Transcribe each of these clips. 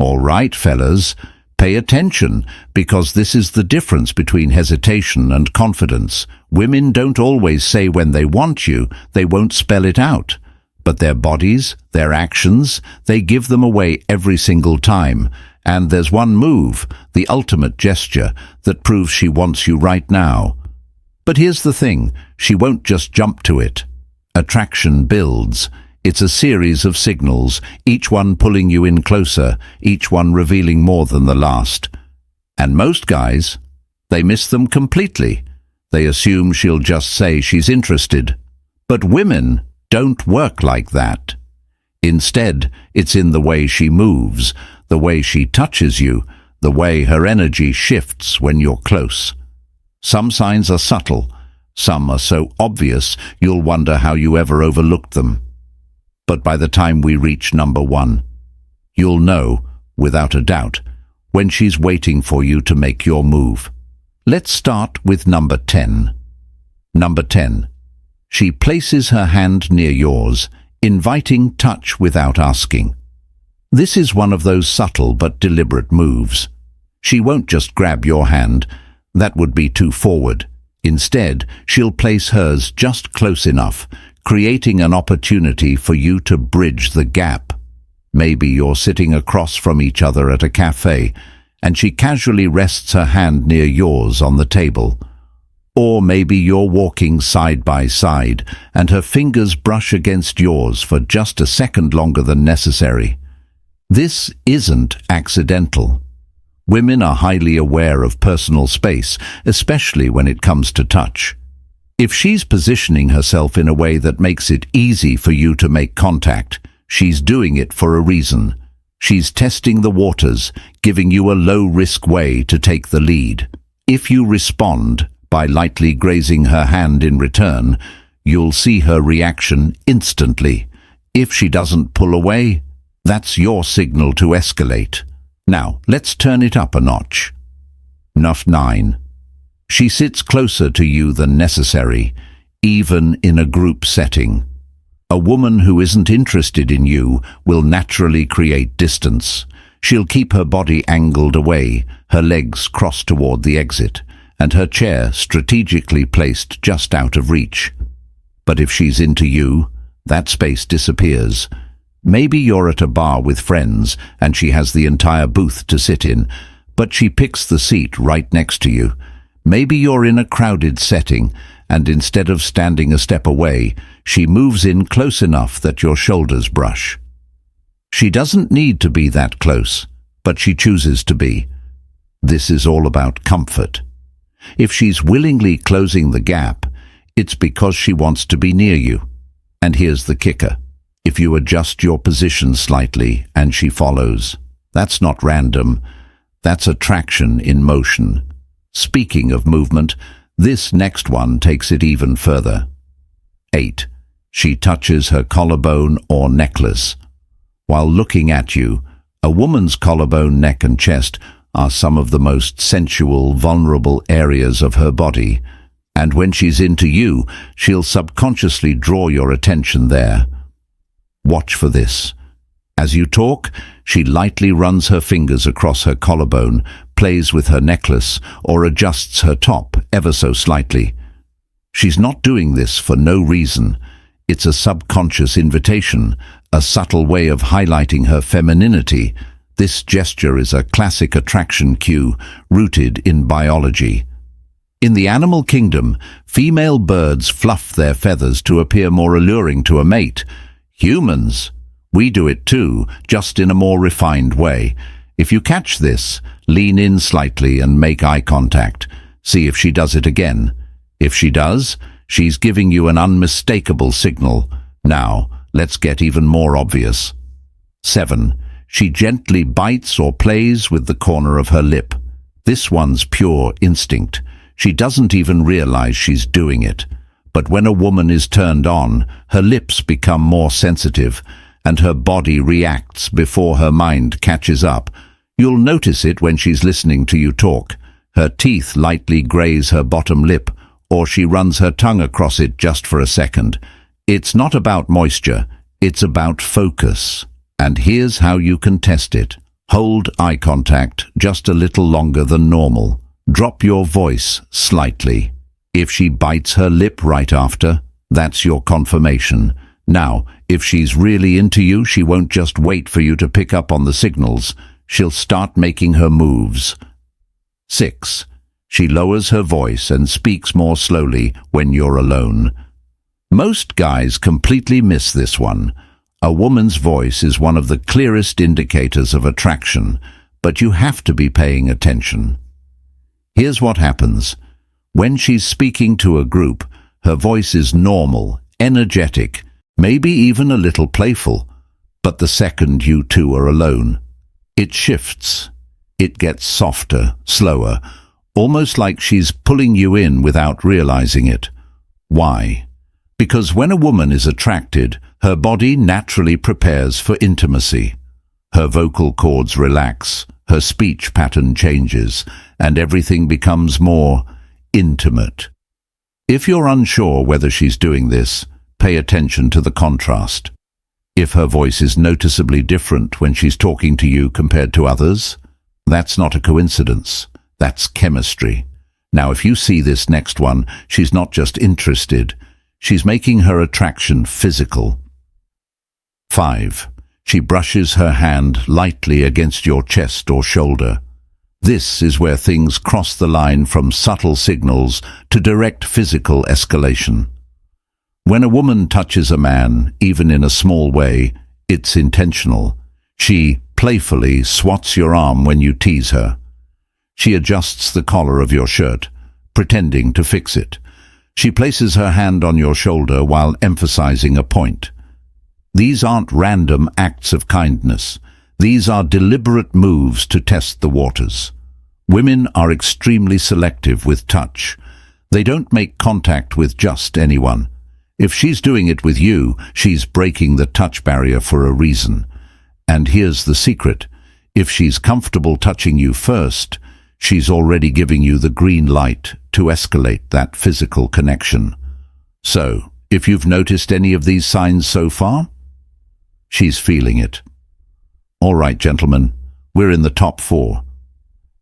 All right, fellas, pay attention, because this is the difference between hesitation and confidence. Women don't always say when they want you, they won't spell it out. But their bodies, their actions, they give them away every single time. And there's one move, the ultimate gesture, that proves she wants you right now. But here's the thing, she won't just jump to it. Attraction builds. It's a series of signals, each one pulling you in closer, each one revealing more than the last. And most guys, they miss them completely. They assume she'll just say she's interested. But women don't work like that. Instead, it's in the way she moves, the way she touches you, the way her energy shifts when you're close. Some signs are subtle, some are so obvious you'll wonder how you ever overlooked them. But by the time we reach number 1, you'll know, without a doubt, when she's waiting for you to make your move. Let's start with number 10. Number 10. She places her hand near yours, inviting touch without asking. This is one of those subtle but deliberate moves. She won't just grab your hand. That would be too forward. Instead, she'll place hers just close enough, creating an opportunity for you to bridge the gap. Maybe you're sitting across from each other at a cafe, and she casually rests her hand near yours on the table. Or maybe you're walking side by side, and her fingers brush against yours for just a second longer than necessary. This isn't accidental. Women are highly aware of personal space, especially when it comes to touch. If she's positioning herself in a way that makes it easy for you to make contact, she's doing it for a reason. She's testing the waters, giving you a low-risk way to take the lead. If you respond by lightly grazing her hand in return, you'll see her reaction instantly. If she doesn't pull away, that's your signal to escalate. Now, let's turn it up a notch. Number 9. She sits closer to you than necessary, even in a group setting. A woman who isn't interested in you will naturally create distance. She'll keep her body angled away, her legs crossed toward the exit, and her chair strategically placed just out of reach. But if she's into you, that space disappears. Maybe you're at a bar with friends and she has the entire booth to sit in, but she picks the seat right next to you. Maybe you're in a crowded setting and instead of standing a step away, she moves in close enough that your shoulders brush. She doesn't need to be that close, but she chooses to be. This is all about comfort. If she's willingly closing the gap, it's because she wants to be near you. And here's the kicker. If you adjust your position slightly and she follows, that's not random. That's attraction in motion. Speaking of movement, this next one takes it even further. 8. She touches her collarbone or necklace. While looking at you, a woman's collarbone, neck and chest are some of the most sensual, vulnerable areas of her body. And when she's into you, she'll subconsciously draw your attention there. Watch for this. As you talk, she lightly runs her fingers across her collarbone, plays with her necklace, or adjusts her top ever so slightly. She's not doing this for no reason. It's a subconscious invitation, a subtle way of highlighting her femininity. This gesture is a classic attraction cue rooted in biology. In the animal kingdom, female birds fluff their feathers to appear more alluring to a mate. Humans, we do it too, just in a more refined way. If you catch this, lean in slightly and make eye contact. See if she does it again. If she does, she's giving you an unmistakable signal. Now, let's get even more obvious. 7. She gently bites or plays with the corner of her lip. This one's pure instinct. She doesn't even realize she's doing it. But when a woman is turned on, her lips become more sensitive, and her body reacts before her mind catches up. You'll notice it when she's listening to you talk. Her teeth lightly graze her bottom lip, or she runs her tongue across it just for a second. It's not about moisture, it's about focus. And here's how you can test it. Hold eye contact just a little longer than normal. Drop your voice slightly. If she bites her lip right after, that's your confirmation. Now, if she's really into you, she won't just wait for you to pick up on the signals. She'll start making her moves. 6. She lowers her voice and speaks more slowly when you're alone. Most guys completely miss this one. A woman's voice is one of the clearest indicators of attraction, but you have to be paying attention. Here's what happens. When she's speaking to a group, her voice is normal, energetic, maybe even a little playful, but the second you two are alone, it shifts. It gets softer, slower, almost like she's pulling you in without realizing it. Why? Because when a woman is attracted, her body naturally prepares for intimacy. Her vocal cords relax, her speech pattern changes, and everything becomes more intimate. If you're unsure whether she's doing this, pay attention to the contrast. If her voice is noticeably different when she's talking to you compared to others, that's not a coincidence. That's chemistry. Now, if you see this next one, she's not just interested. She's making her attraction physical. 5. She brushes her hand lightly against your chest or shoulder. This is where things cross the line from subtle signals to direct physical escalation. When a woman touches a man, even in a small way, it's intentional. She playfully swats your arm when you tease her. She adjusts the collar of your shirt, pretending to fix it. She places her hand on your shoulder while emphasizing a point. These aren't random acts of kindness. These are deliberate moves to test the waters. Women are extremely selective with touch. They don't make contact with just anyone. If she's doing it with you, she's breaking the touch barrier for a reason. And here's the secret. If she's comfortable touching you first, she's already giving you the green light to escalate that physical connection. So, if you've noticed any of these signs so far, she's feeling it. All right, gentlemen, we're in the top 4.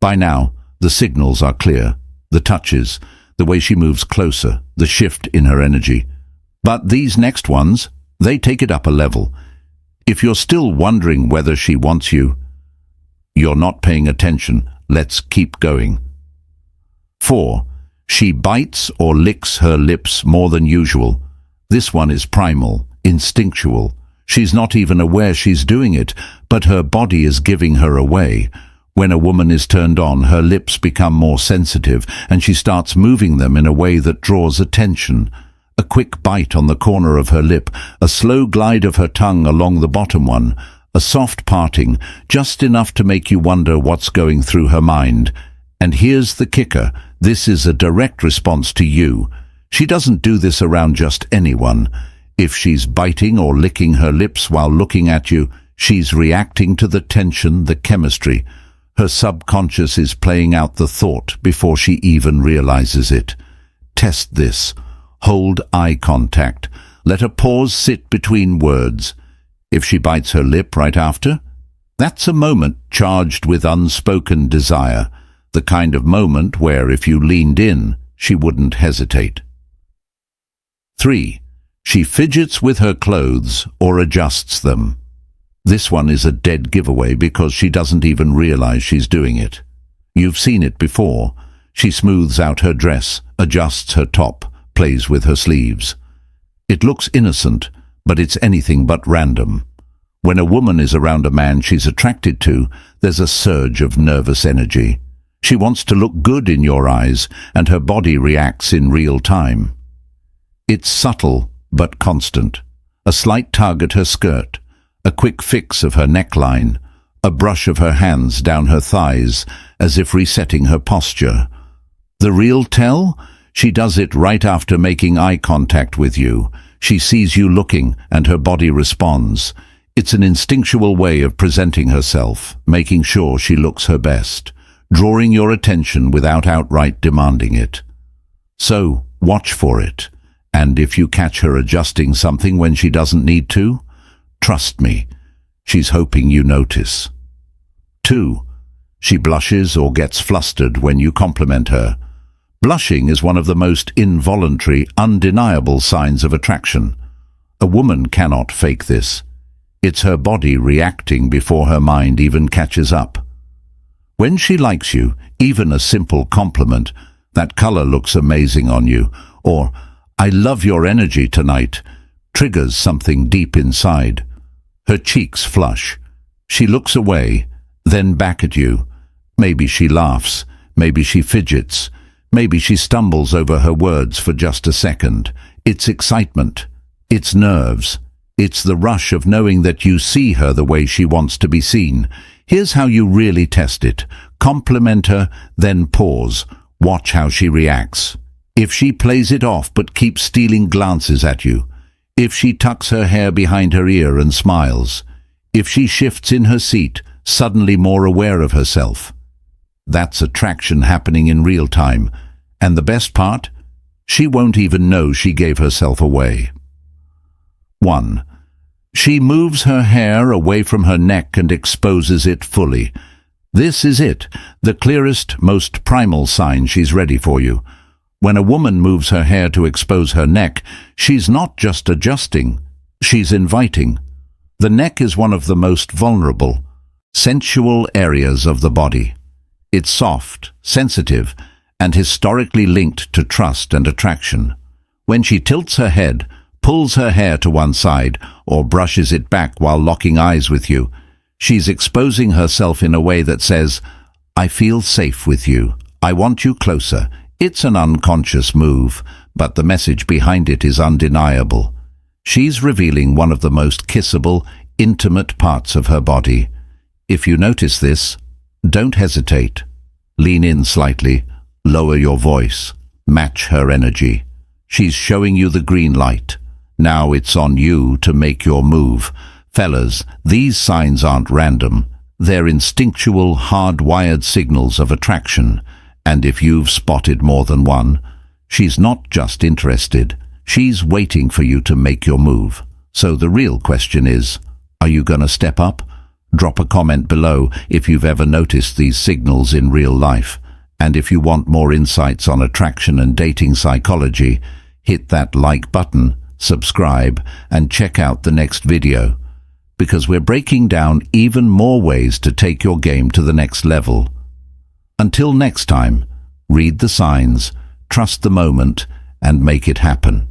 By now, the signals are clear. The touches, the way she moves closer, the shift in her energy. But these next ones, they take it up a level. If you're still wondering whether she wants you, you're not paying attention. Let's keep going. 4. She bites or licks her lips more than usual. This one is primal, instinctual. She's not even aware she's doing it, but her body is giving her away. When a woman is turned on, her lips become more sensitive, and she starts moving them in a way that draws attention. A quick bite on the corner of her lip, a slow glide of her tongue along the bottom one, a soft parting, just enough to make you wonder what's going through her mind. And here's the kicker. This is a direct response to you. She doesn't do this around just anyone. If she's biting or licking her lips while looking at you, she's reacting to the tension, the chemistry. Her subconscious is playing out the thought before she even realizes it. Test this. Hold eye contact. Let a pause sit between words. If she bites her lip right after, that's a moment charged with unspoken desire, the kind of moment where if you leaned in, she wouldn't hesitate. 3. She fidgets with her clothes or adjusts them. This one is a dead giveaway because she doesn't even realize she's doing it. You've seen it before. She smooths out her dress, adjusts her top, plays with her sleeves. It looks innocent, but it's anything but random. When a woman is around a man she's attracted to, there's a surge of nervous energy. She wants to look good in your eyes, and her body reacts in real time. It's subtle, but constant. A slight tug at her skirt, a quick fix of her neckline, a brush of her hands down her thighs, as if resetting her posture. The real tell? She does it right after making eye contact with you. She sees you looking, and her body responds. It's an instinctual way of presenting herself, making sure she looks her best, drawing your attention without outright demanding it. So, watch for it. And if you catch her adjusting something when she doesn't need to, trust me, she's hoping you notice. 2. She blushes or gets flustered when you compliment her. Blushing is one of the most involuntary, undeniable signs of attraction. A woman cannot fake this. It's her body reacting before her mind even catches up. When she likes you, even a simple compliment, "That color looks amazing on you," or "I love your energy tonight," triggers something deep inside. Her cheeks flush. She looks away, then back at you. Maybe she laughs, maybe she fidgets, maybe she stumbles over her words for just a second. It's excitement. It's nerves. It's the rush of knowing that you see her the way she wants to be seen. Here's how you really test it. Compliment her, then pause. Watch how she reacts. If she plays it off but keeps stealing glances at you. If she tucks her hair behind her ear and smiles. If she shifts in her seat, suddenly more aware of herself. That's attraction happening in real time. And the best part? She won't even know she gave herself away. 1. She moves her hair away from her neck and exposes it fully. This is it, the clearest, most primal sign she's ready for you. When a woman moves her hair to expose her neck, she's not just adjusting, she's inviting. The neck is one of the most vulnerable, sensual areas of the body. It's soft, sensitive, and historically linked to trust and attraction. When she tilts her head, pulls her hair to one side, or brushes it back while locking eyes with you, she's exposing herself in a way that says, "I feel safe with you. I want you closer." It's an unconscious move, but the message behind it is undeniable. She's revealing one of the most kissable, intimate parts of her body. If you notice this, don't hesitate. Lean in slightly, lower your voice, match her energy. She's showing you the green light. Now it's on you to make your move. Fellas, these signs aren't random. They're instinctual, hardwired signals of attraction. And if you've spotted more than one, she's not just interested. She's waiting for you to make your move. So the real question is, are you gonna step up? Drop a comment below if you've ever noticed these signals in real life. And if you want more insights on attraction and dating psychology, hit that like button, subscribe, and check out the next video. Because we're breaking down even more ways to take your game to the next level. Until next time, read the signs, trust the moment, and make it happen.